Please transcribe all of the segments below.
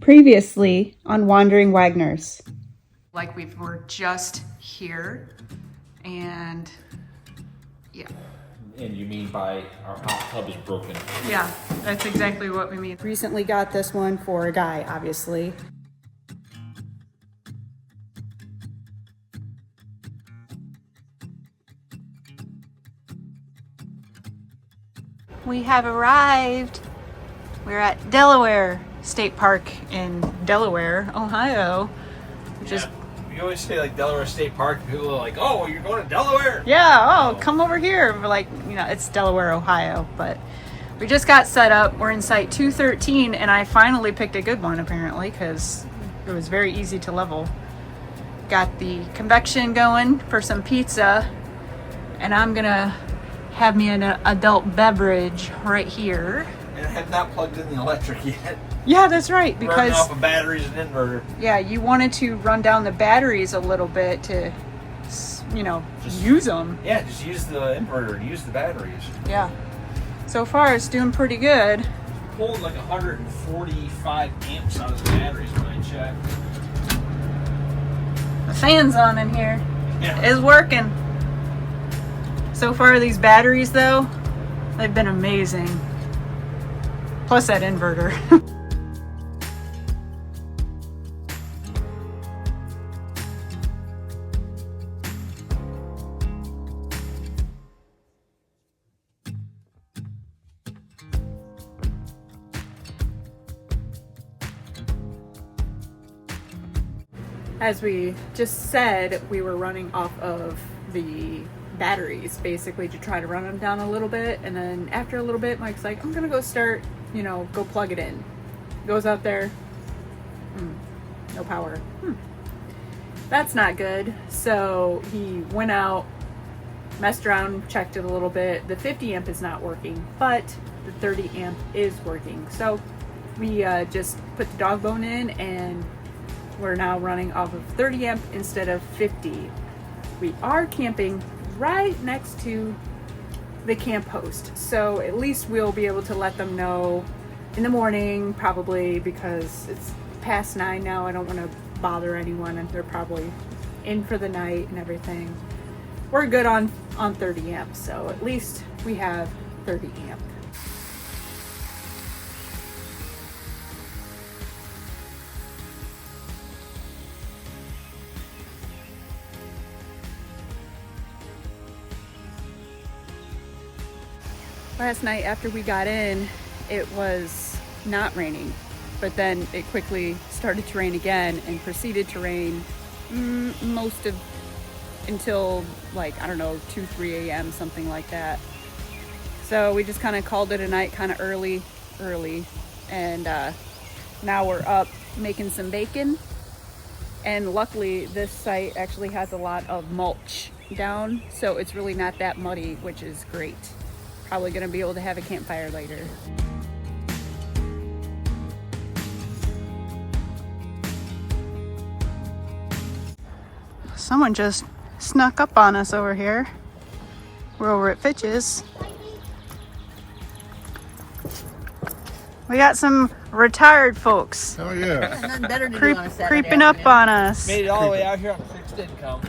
Previously on Wandering Wagners. Like we were just here, and yeah. And you mean by our hot tub is broken? Yeah, that's exactly what we mean. Recently got this one for a guy, obviously. We have arrived. We're at Delaware State Park in Delaware, Ohio, which is... You always say like Delaware State Park, and people are like, "Oh, you're going to Delaware?" Yeah, oh, come over here. We're like, you know, it's Delaware, Ohio, but we just got set up. We're in site 213, and I finally picked a good one, apparently, because it was very easy to level. Got the convection going for some pizza, and I'm gonna have me an adult beverage right here. And I have not plugged in the electric yet. Yeah, that's right, because running off of batteries and inverter. Yeah, you wanted to run down the batteries a little bit to, you know, just use them. Yeah, just use the inverter and use the batteries. Yeah. So far, it's doing pretty good. Pulled like 145 amps out of the batteries when I checked. The fan's on in here. Yeah. It's working. So far, these batteries, though, they've been amazing. Plus that inverter. As we just said, we were running off of the batteries basically to try to run them down a little bit, and then after a little bit Mike's like, I'm gonna go start, you know, go plug it in. Goes out there, no power. That's not good. So he went out, messed around, checked it a little bit. The 50 amp is not working, but the 30 amp is working. So we just put the dog bone in, and we're now running off of 30 amp instead of 50. We are camping right next to the camp host, so at least we'll be able to let them know in the morning, probably, because it's past 9 now. I don't want to bother anyone, and they're probably in for the night and everything. We're good on 30 amp, so at least we have 30 amp. Last night after we got in, it was not raining, but then it quickly started to rain again and proceeded to rain most of until, like, I don't know, 2-3 a.m., something like that. So we just kind of called it a night kind of early, and now we're up making some bacon. And luckily this site actually has a lot of mulch down, so it's really not that muddy, which is great. Probably gonna be able to have a campfire later. Someone just snuck up on us over here. We're over at Fitch's. We got some retired folks. Oh yeah. Nothing better to do on a Saturday creeping up afternoon. on us. Made it all the way out here on fixed income.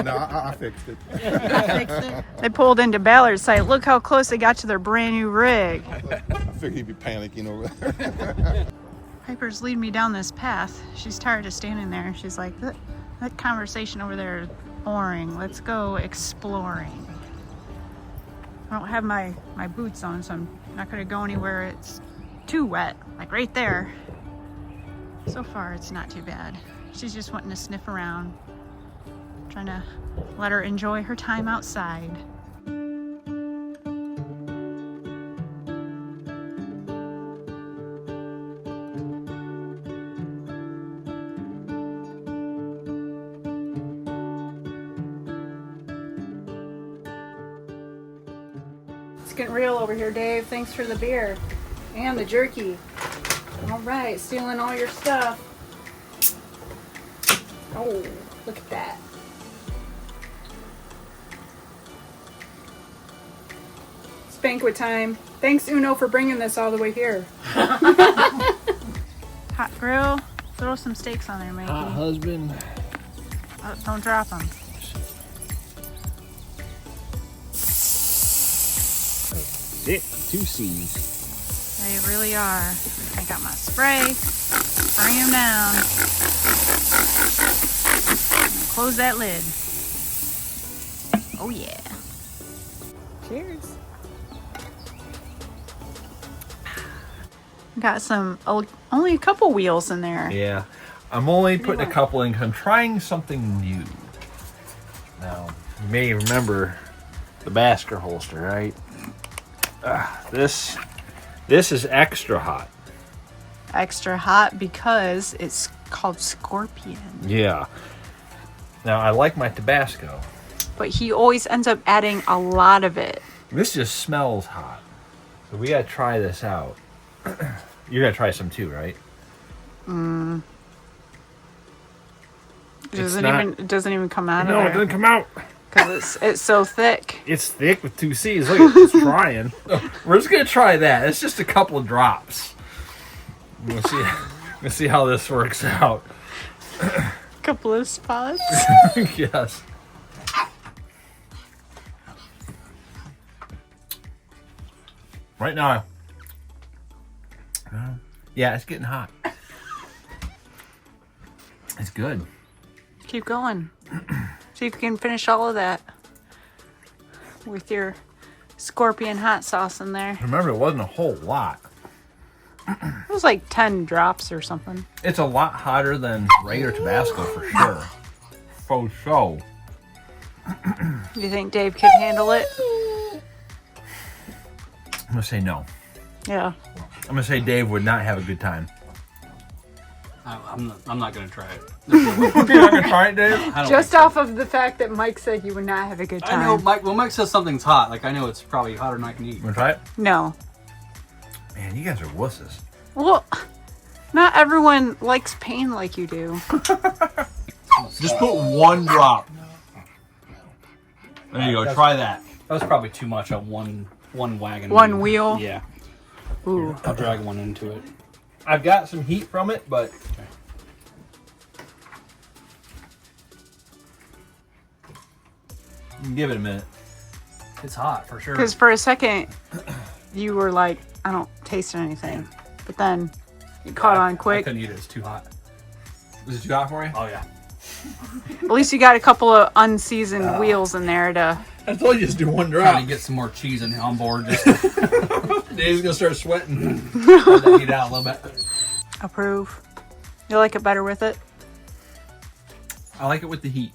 No, I fixed it. Fixed it. They pulled into Ballard's site. Look how close they got to their brand new rig. I figured he'd be panicking over there. Piper's leading me down this path. She's tired of standing there. She's like, that conversation over there is boring. Let's go exploring. I don't have my boots on, so I'm not gonna go anywhere it's too wet, like right there. So far, it's not too bad. She's just wanting to sniff around, trying to let her enjoy her time outside. It's getting real over here, Dave. Thanks for the beer and the jerky. All right, stealing all your stuff. Oh, look at that. It's banquet time. Thanks, Uno, for bringing this all the way here. Hot grill. Throw some steaks on there, Mikey. Hot husband. Oh, don't drop them. Thick 2 C's. They really are. I got my spray. Spray them down. Close that lid. Oh yeah. Cheers. Got some, only a couple wheels in there. Yeah. I'm only putting a couple in 'cause I'm trying something new. Now, you may remember the Basker holster, right? This is extra hot. Extra hot because it's called Scorpion. Yeah. Now, I like my Tabasco. But he always ends up adding a lot of it. This just smells hot. So we gotta try this out. You're gonna try some too, right? It doesn't even come out No, of it there. doesn't come out. Because it's so thick. It's thick with 2 C's. Look, it's trying. We're just gonna try that. It's just a couple of drops. We'll see how this works out. Couple of spots. Yes. Right now, yeah, it's getting hot. It's good. Keep going. See if you can finish all of that with your Scorpion hot sauce in there. Remember, it wasn't a whole lot. It was like 10 drops or something. It's a lot hotter than regular Tabasco for sure. For sure. Do you think Dave could handle it? I'm gonna say no. Yeah. I'm gonna say Dave would not have a good time. I'm not gonna try it. You're not gonna try it, Dave? I don't Just think off of the fact that Mike said you would not have a good so. time. I know Mike. When Mike says something's hot, like I know it's probably hotter than I can eat. Wanna try it? No. Man, you guys are wusses. Well, not everyone likes pain like you do. Just put 1 drop. There you go. Try that. That was probably too much on one wagon. One wheel? Yeah. Ooh. I'll drag one into it. I've got some heat from it, but you can give it a minute. It's hot for sure. Because for a second, you were like, I don't taste anything. But then you caught on I quick. couldn't eat it. It's too hot. Was it too hot for you? Oh yeah. At least you got a couple of unseasoned wheels in there to. I told you just do 1 Trying drop. to get some more cheese on board. Just Dave's gonna start sweating. let that heat out a little bit. Approve. You like it better with it? I like it with the heat.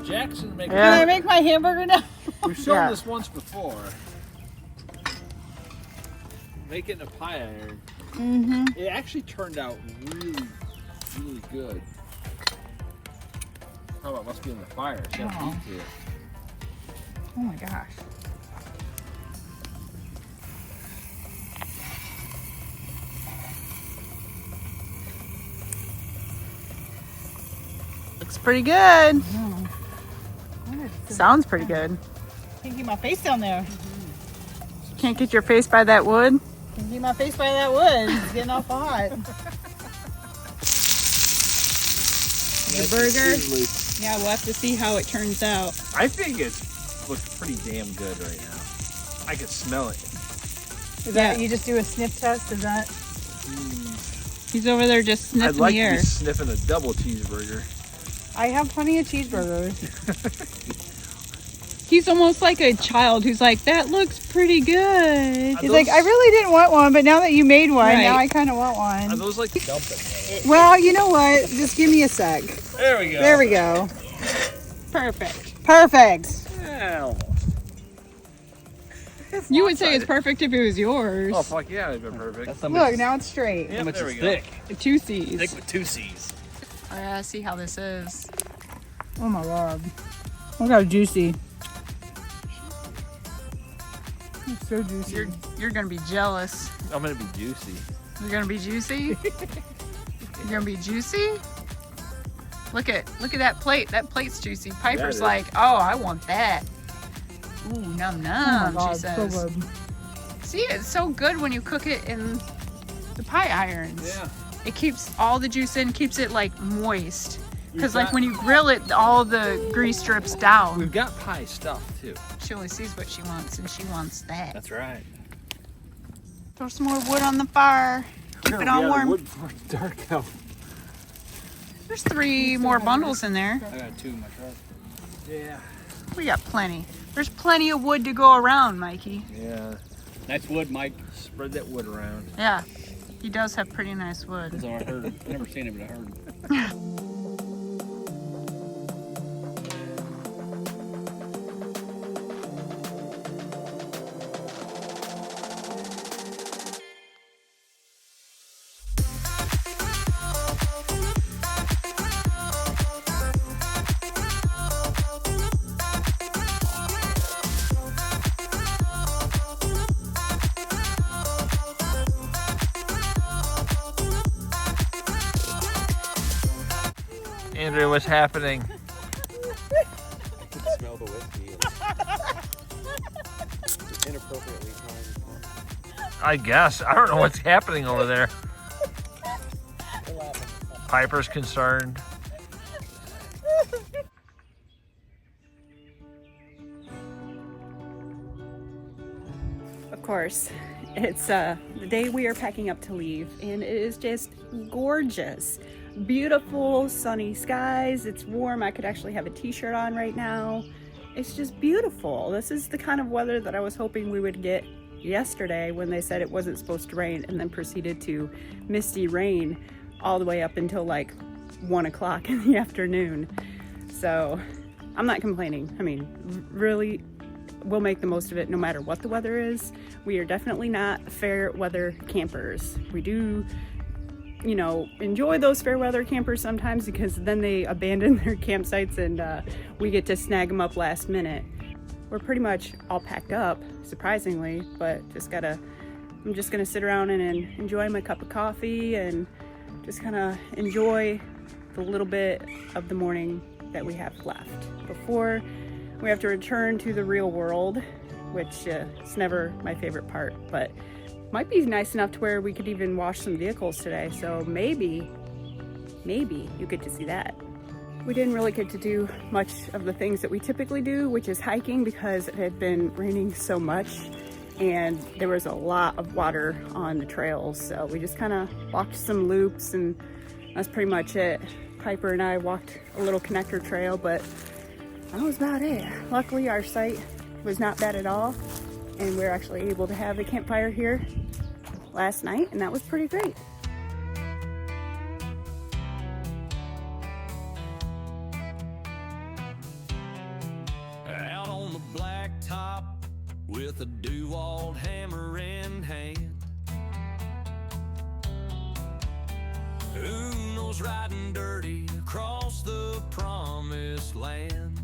Jackson make Yeah. Can I make my hamburger now? We've shown Yeah. this once before. Make it in a pie iron. Mm-hmm. It actually turned out really, really good. Oh, it must be in the fire. It's got Oh. heat to it. Oh my gosh. Looks pretty good. Sounds pretty good. Can't keep my face down there. Can't get your face by that wood. Can't keep my face by that wood. It's getting awful hot. The burger. Yeah, we'll have to see how it turns out. I think it looks pretty damn good right now. I can smell it. Is that you just do a sniff test? Is that? He's over there just sniffing I'd like the to air. be sniffing a double cheeseburger. I have plenty of cheeseburgers. He's almost like a child who's like, that looks pretty good. He's like, I really didn't want one, but now that you made one, now I kind of want one. Are those like dumping? Well, you know what? Just give me a sec. There we go. There we go. Perfect. Perfect. Yeah, almost. You would say it's perfect if it was yours. Oh fuck yeah, it'd been perfect. Look, now it's straight. Yep, there we go. Thick. Two C's. Thick with 2 C's. I gotta see how this is. Oh my god. Look how juicy. It's so juicy. You're gonna be jealous. I'm gonna be juicy. You're gonna be juicy? You're gonna be juicy? Look at that plate. That plate's juicy. Piper's like, oh, I want that. Ooh, num Oh num, my god, she so says. good. See, it's so good when you cook it in the pie irons. Yeah. It keeps all the juice in, keeps it like moist. Because like when you grill it, all the grease drips down. We've got pie stuff too. She only sees what she wants, and she wants that. That's right. Throw some more wood on the fire. Keep it all warm. Wood before it's dark out. There's 3 more bundles in there. I got 2 in my truck. Yeah. We got plenty. There's plenty of wood to go around, Mikey. Yeah. Nice wood, Mike. Spread that wood around. Yeah, he does have pretty nice wood. That's all I heard. I've never seen it, but I heard. Andrea, what's happening? Smell the whiskey. Inappropriately timed. I guess. I don't know what's happening over there. Piper's concerned. Of course, it's the day we are packing up to leave, and it is just gorgeous. Beautiful sunny skies. It's warm. I could actually have a t-shirt on right now. It's just beautiful. This is the kind of weather that I was hoping we would get yesterday when they said it wasn't supposed to rain, and then proceeded to misty rain all the way up until like 1 o'clock in the afternoon. So I'm not complaining. I mean, really, we'll make the most of it no matter what the weather is. We are definitely not fair weather campers. We do, you know, enjoy those fair weather campers sometimes, because then they abandon their campsites and we get to snag them up last minute. We're pretty much all packed up, surprisingly, but I'm just gonna sit around and enjoy my cup of coffee and just kind of enjoy the little bit of the morning that we have left before we have to return to the real world, which is never my favorite part, but might be nice enough to where we could even wash some vehicles today. So maybe you get to see that. We didn't really get to do much of the things that we typically do, which is hiking, because it had been raining so much and there was a lot of water on the trails. So we just kind of walked some loops, and that's pretty much it. Piper and I walked a little connector trail, but that was about it. Luckily, our site was not bad at all, and we were actually able to have a campfire here last night, and that was pretty great. Out on the blacktop with a dewalt hammer in hand. Who knows riding dirty across the promised land?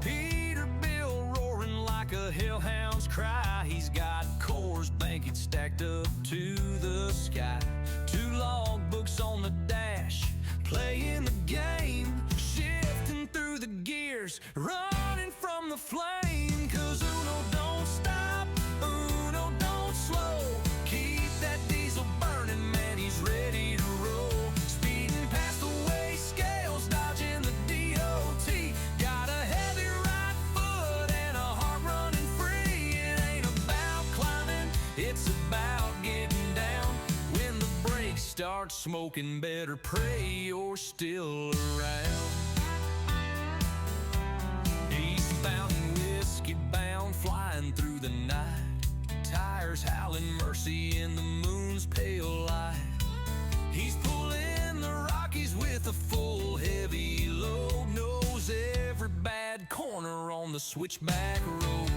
Peterbilt roaring like a hellhound's cry. He's got Coors Banking stacked up to the sky. 2 logbooks on the dash, playing the game, shifting through the gears, running from the flame. 'Cause Uno don't stop, Uno don't slow. Keep that diesel burning, man, he's ready to roll. Speeding past the weigh scales, dodging the DOT. Got a heavy right foot and a heart running free. It ain't about climbing, it's about getting down. When the brakes start smoking, better pray you're still around. tires howling mercy in the moon's pale light. He's pulling the Rockies with a full heavy load, knows every bad corner on the switchback roads.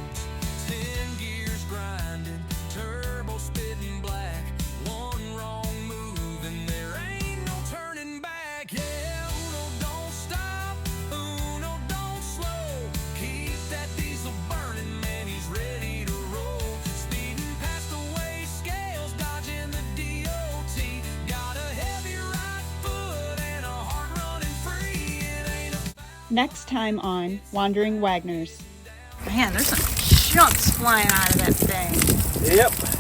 10 gears grinding, turbo spitting black. One wrong move and there ain't no turning back. Yeah, Uno don't stop, Uno don't slow. Keep that diesel burning, man, he's ready to roll. Speeding past the weigh scales, dodging the DOT. Got a heavy right foot and a heart running free. It ain't a Next time on Wandering Wagners. Man, there's some chunks flying out of that thing. Yep.